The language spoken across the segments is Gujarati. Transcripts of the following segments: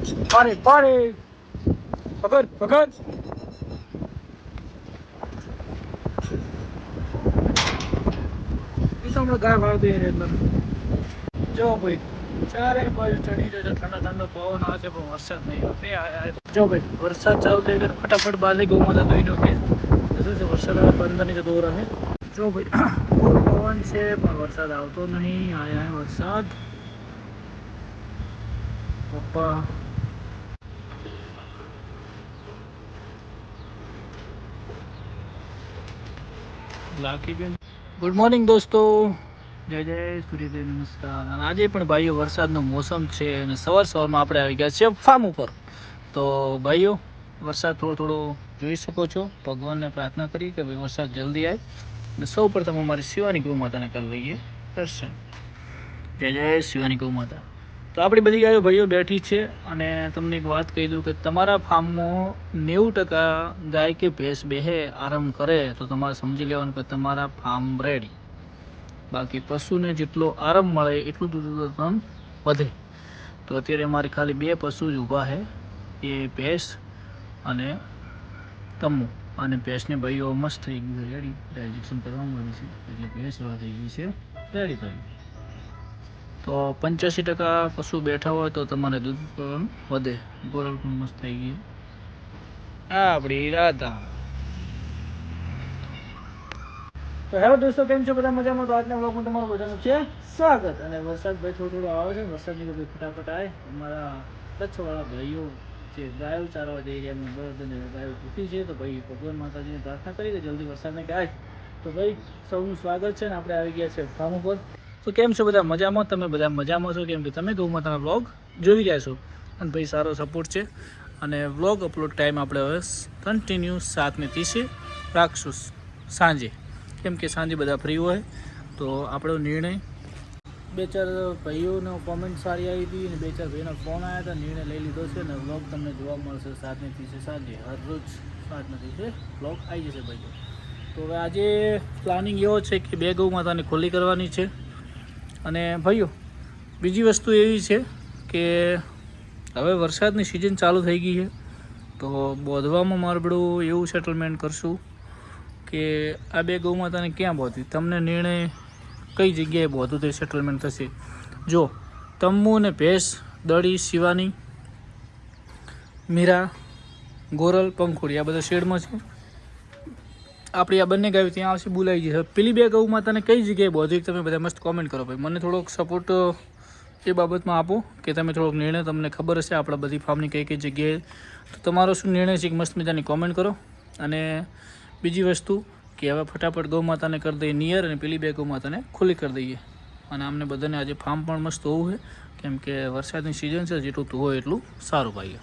પાણી પાણી પકડ પકડ હમણાં ગાય વાળતી એટલે જો ભાઈ ચારે બાજુ ચડી જશે ઠંડો ઠંડો પવન આવે છે પણ વરસાદ નહીં આવતો જો ભાઈ વરસાદ ચાલુ થઈ ગયો ફટાફટ બાંધી ગૌ માતા ધોઈ નાખીએ શું છે વરસાદ આવે બંધ નહીં જતો રહે જો ભાઈ ફૂલ પવન છે પણ વરસાદ આવતો નહીં આયા વરસાદ પપ્પા લાકી બેન ગુડ મોર્નિંગ દોસ્તો જય જય સૂર્યદેવ નમસ્કાર આજે પણ ભાઈઓ વરસાદનો મોસમ છે અને સવારમાં આપણે આવી ગયા છીએ ફાર્મ ઉપર તો ભાઈઓ વરસાદ થોડો જોઈ શકો છો ભગવાનને પ્રાર્થના કરી કે ભાઈ વરસાદ જલ્દી આવે અને સૌ પ્રથમ અમારી શિવાની ગૌ માતાને કરી લઈએ દર્શન જય જય શિવાની ગૌ માતા તો આપણી બધી ગાયો ભાઈઓ બેઠી છે અને તમને એક વાત કહી દઉં કે તમારા ફાર્મમાં 90% ગાય કે ભેંસ બેહે આરામ કરે તો તમારે સમજી લેવાનું કે તમારા ફાર્મ રેડી બાકી પશુને જેટલો આરામ મળે એટલું દૂધ ઉત્પાદન વધે તો અત્યારે અમારી ખાલી 2 પશુ જ ઊભા છે એ ભેંસ અને તમુ અને ભેંસને ભાઈઓ મસ્ત થઈ ગયું છે રેડી ડાયજેશન કરવામાં આવી છે એટલે ભેંસ થઈ ગઈ છે રેડી થઈ તો 85% પશુ બેઠા હોય તો તમારે દૂધ ઉત્પાદન વધે ગોરલ પણ મસ્ત થઈ ગઈ આપણી રાધા તો હેલો દોસ્તો કેમ છો બધા મજામાં તો આજના વ્લોગમાં તમારું બધાનું છે સ્વાગત અને વરસાદ ભાઈ થોડો આવે છે વરસાદની કોઈ ફટાફટ આવે અમારા કચ્છવાળા ભાઈઓ જે ગાયો ચારવા જઈ રહ્યા એમની બળદ અને ગાયો તૂટી છે તો ભાઈ ભગવાન માતાજીને પ્રાર્થના કરી દે જલ્દી વરસાદને કે આવે તો ભાઈ સૌનું સ્વાગત છે ને આપણે આવી ગયા છે ફાર્મ ઉપર તો કેમ છો બધા મજામાં તમે બધા મજામાં છો કેમ કે તમે ગૌ માતાના વ્લોગ જોઈ રહ્યા છો અને ભાઈ સારો સપોર્ટ છે અને વ્લોગ અપલોડ ટાઈમ આપણે હવે કન્ટિન્યુ 7:30 રાખશું સાંજે કેમ કે સાંજે બધા ફ્રી હોય તો આપણો નિર્ણય 2-4 ભાઈઓનો કોમેન્ટ સારી આવી હતી અને 2-4 ભાઈઓના ફોન આવ્યા હતા નિર્ણય લઈ લીધો છે અને વ્લોગ તમને જોવા મળશે 7:30 સાંજે હરરોજ 7:30 વ્લોગ આવી જશે ભાઈઓ તો હવે આજે પ્લાનિંગ એવો છે કે 2 ગૌ માતાને ખુલ્લી કરવાની છે અને ભાઈઓ બીજી વસ્તુ એવી છે કે હવે વરસાદની સિઝન ચાલુ થઈ ગઈ છે તો બોધવામાં મારબડું એવું સેટલમેન્ટ કરશું કે આ 2 ગૌ માતાને ક્યાં બોધવી તમને નિર્ણય કઈ જગ્યાએ બોધવું તે સેટલમેન્ટ થશે જો તમ્મુ અને ભેંસ દડી શિવાની મીરા ગોરલ પંખુડી આ બધા શેડમાં છે આપણી આ બંને ગાયો ત્યાં આવશે બોલાવી જશે પેલી 2 ગૌ માતાને કઈ જગ્યાએ બોધવી તમે બધા મસ્ત કોમેન્ટ કરો ભાઈ મને થોડોક સપોર્ટ એ બાબતમાં આપો કે તમે થોડોક નિર્ણય તમને ખબર હશે આપણા બધી ફાર્મની કઈ જગ્યાએ તો તમારો શું નિર્ણય છે એક મસ્ત મજાની કોમેન્ટ કરો અને બીજી વસ્તુ કે હવે ફટાફટ ગૌ માતાને કરી દઈએ નિયર અને પેલી 2 ગૌ માતાને ખુલ્લી કરી દઈએ અને અમને બધાને આજે ફાર્મ પણ મસ્ત હોવું છે કેમ કે વરસાદની સિઝન છે જેટલું હોય એટલું સારું ભાઈઓ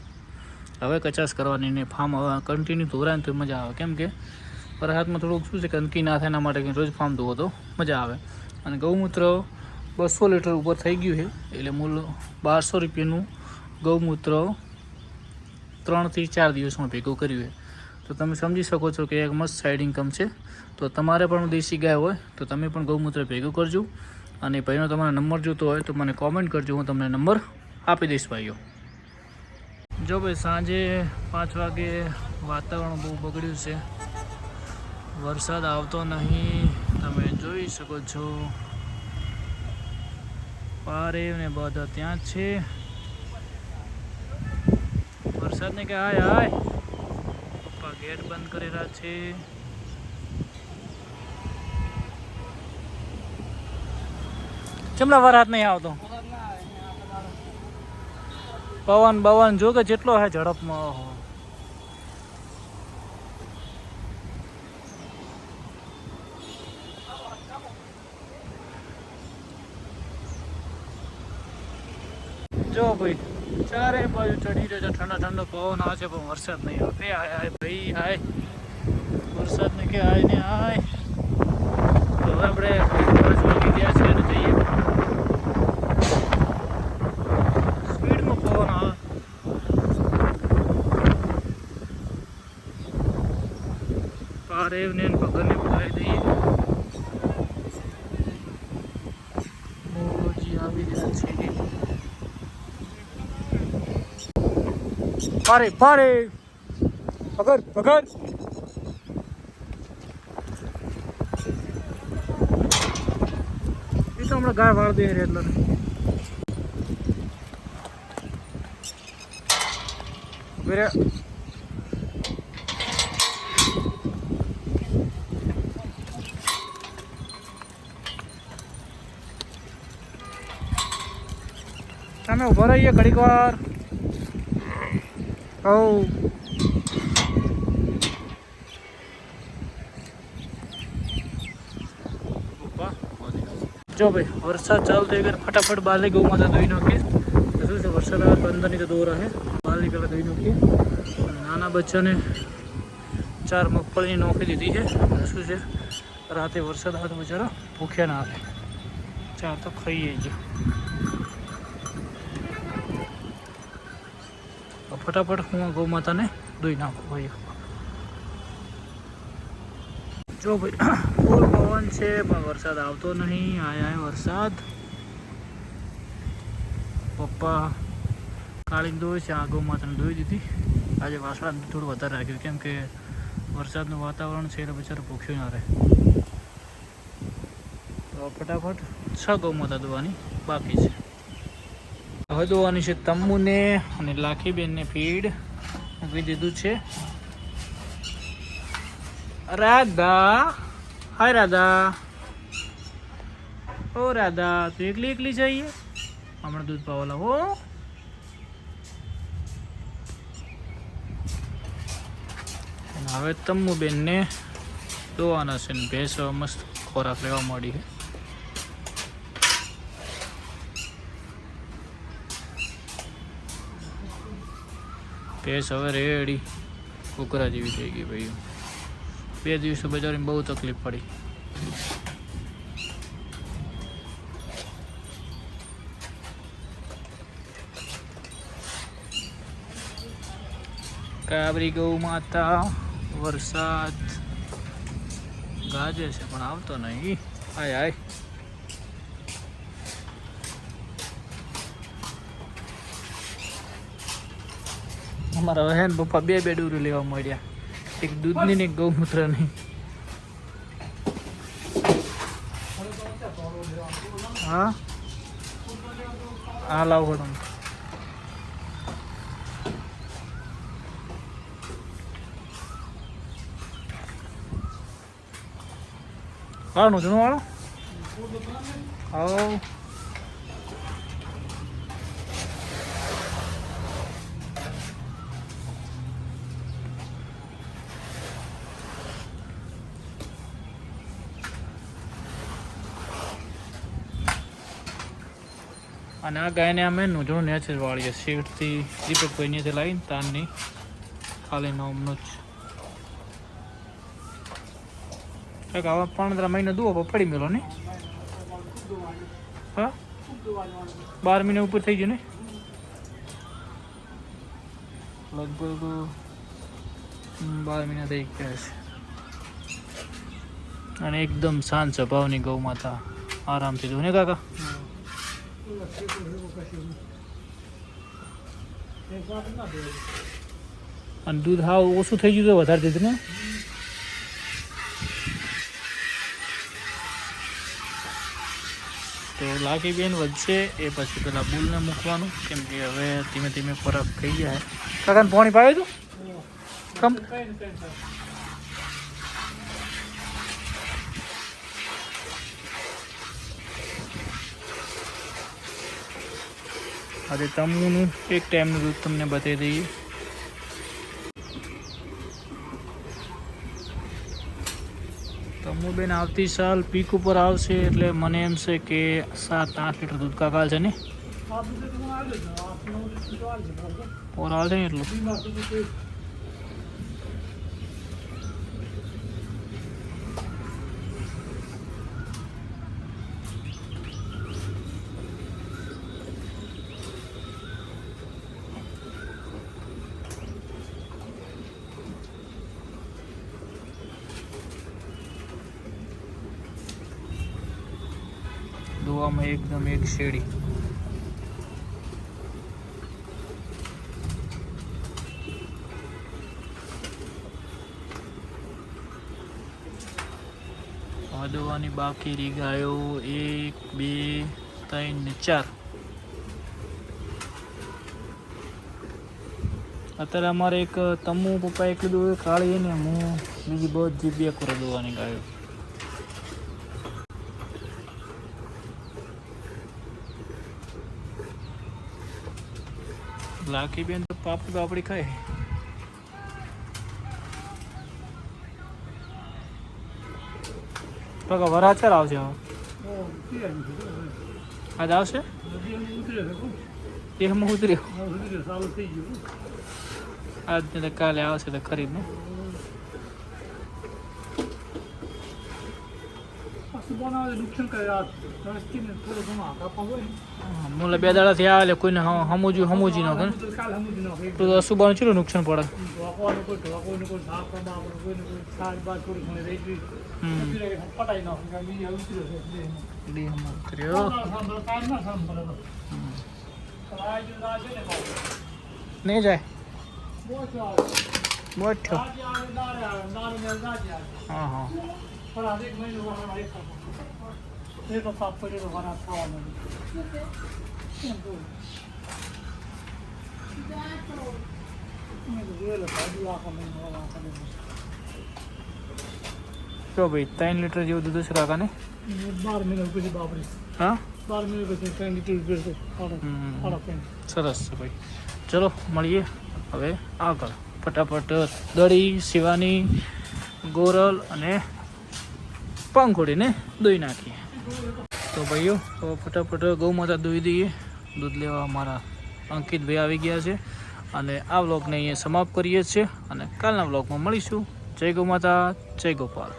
હવે કચાશ કરવાની ને ફાર્મ હવે કન્ટિન્યુ ધોરાય ને તો મજા આવે કેમ કે વરસાદમાં થોડુંક શું છે ગંદકી ના થાય એના માટે રોજ ફાર્મ ધોવો તો મજા આવે અને ગૌમૂત્ર 200 લીટર ઉપર થઈ ગયું છે એટલે મૂળ 1200 રૂપિયાનું ગૌમૂત્ર 3 થી 4 દિવસમાં ભેગું કર્યું છે તો તમે સમજી શકો છો કે એક મસ્ત સાઇડ ઇન્કમ છે તો તમારે પણ દેશી ગાય હોય તો તમે પણ ગૌમૂત્ર ભેગું કરજો અને ભાઈનો તમારો નંબર જોતો હોય તો મને કોમેન્ટ કરજો હું તમને નંબર આપી દઈશ ભાઈઓ જો ભાઈ સાંજે 5 વાગે વાતાવરણ બહુ બગડ્યું છે વરસાદ આવતો નહીં તમે જોઈ શકો છો પારે ને બધા ત્યાં જ છે વરસાદને કે હાય હાય પપ્પા ગેટ બંધ કરેલા છે ચમલા વરસાદ નહીં આવતો પવન જો કે જેટલો હે ઝડપમાં જો ભાઈ ચારે બાજુ ચડી રહ્યો છે ઠંડો પવન આવે છે પણ વરસાદ નહીં આવતો આય ભાઈ આય વરસાદને કે આય ને આય તો હવે આપણે 5 વાગી ગયા છે અને જઈએ સ્પીડમાં પવન આવે પારેવને ભગરને બોલાવી દઈએ મોજી આવી રહ્યા છે પારે પારે પકડ પકડ. એ તો હમણાં ગાય વાળ દે એટલે ઉભી રે. તમે ઉભા રહીએ ઘડીક વાર. જો ભાઈ વરસાદ ચાલુ થઈ ગયો, ફટાફટ બાલી ગૌ માતા ધોઈ નાખીએ. શું છે વરસાદ આવે તો અંદરની તો દોર આવે, બાલી પહેલાં ધોઈ નાખીએ. નાના બચ્ચાને 4 મગફળીની નોખી દીધી છે. શું છે રાતે વરસાદ આવે તો બચારા ભૂખ્યા ના આવે, 4 તો ખાઈએ જ. ફટાફટ હું ગૌ માતાને ધોઈ નાખું ભાઈ. જો ભાઈ ફૂલ પવન છે પણ વરસાદ આવતો નહીં. આય વરસાદ. પપ્પા કાળીને ધોઈ છે, આ ગૌ માતાને ધોઈ દીધી. આજે વાસણા થોડું વધારે રાખ્યું કેમ કે વરસાદનું વાતાવરણ છે એટલે બિચારું ભૂખ્યું ના રહે. તો ફટાફટ 6 ગૌ માતા ધોવાની બાકી છે. હવે ધોવાની છે તમ્મુને અને લાખીબેનને ફીડ મૂકી દીધું છે. રાધા, હાય રાધા. ઓ રાધા, તું એકલી એકલી જઈએ? હમણાં દૂધ પાવા લાવો. હવે તમ્મુ બેનને ધોવાના છે ને ભેંસ મસ્ત ખોરાક લેવા મળી છે. ભેંસ હવે રેડી કુકરા જેવી થઈ ગઈ ભાઈ. 2 દિવસ બજારમાં બહુ તકલીફ પડી. કાબરી ગૌ માતા. વરસાદ ગાજે છે પણ આવતો નહીં. હાય હાય. અમારા વહેન પપ્પા 2 ડોરી લેવા મળ્યા, એક દૂધની ને એક ગૌમૂત્રની. હા હા લાવો તમે. વાળનું જૂનું વાળો. હા અને આ ગાયને અમે નૂંધણું નેચર વાળીએ શેઠથી દીપકભાઈ ત્યાંથી લાવીને તારની ખાલી નામનો જ. કંઈક આવા 15 મહિના દુઓ પડી મેલો ને. હા 12 મહિના ઉપર થઈ ગયું ને લગભગ. 12 મહિના થઈ ગયા છે. અને એકદમ શાંત સ્વભાવની ગૌ માતા, આરામથી દો ને કાકા. અને દૂધ હાવ ઓછું થઈ ગયું તો વધારે દીધું ને. તો લાખી બેન વધશે એ પછી પેલા બુલને મૂકવાનું કેમ કે હવે ધીમે ધીમે ખોરાક થઈ જાય. કાકાને પાણી પાયું હતું આજે તમ્મુનું એક ટાઈમનું દૂધ તમને બતાવી દઈએ. તમ્મુ બેન આવતી સાલ પીક ઉપર આવશે એટલે મને એમ છે કે 7-8 લીટર દૂધ કાકા છે ને ઓર આવે ને એટલું. દોવામાં એકદમ એક શેડી. દોવાની બાકી રહી ગાયો 1 2 3 ને 4. અત્યારે અમારે એક તમુ પપ્પા એકલું દોવે કાળી ને હું બીજી બધી 2 કોરા દોવાની ગાયો. લાકી બેન તો પાપડી બાપડી ખાય. પગા વરાચર આવશે હવે. આજ આવશે એમાં ઉતર્યો આજ ને કાલે આવશે તો ખરીદ ને. મુલે 2 દાડાથી આવે એટલે કોઈને સમજી નાખે તો સુબાનું ચેટલું નુકસાન પડે. નહીં જાય મોટો. હા હા તો ભાઈ 3 લીટર જેવું દૂધ છે કાકાને. 12 મિનિટ પછી બાપરે. હા 12 મિનિટ પછી 3 લીટર સરસ છે ભાઈ. ચલો મળીએ હવે આગળ. ફટાફટ દળી શિવાની ગોરલ અને પાંખોડીને દોઈ નાખીએ. તો ભાઈઓ તો ફટાફટ ગૌ માતા દોઈ દઈએ. દૂધ લેવા અમારા અંકિતભાઈ આવી ગયા છે અને આ વ્લોગને અહીંયા સમાપ્ત કરીએ છીએ અને કાલના વ્લોગમાં મળીશું. જય ગૌ માતા, જય ગોપાલ.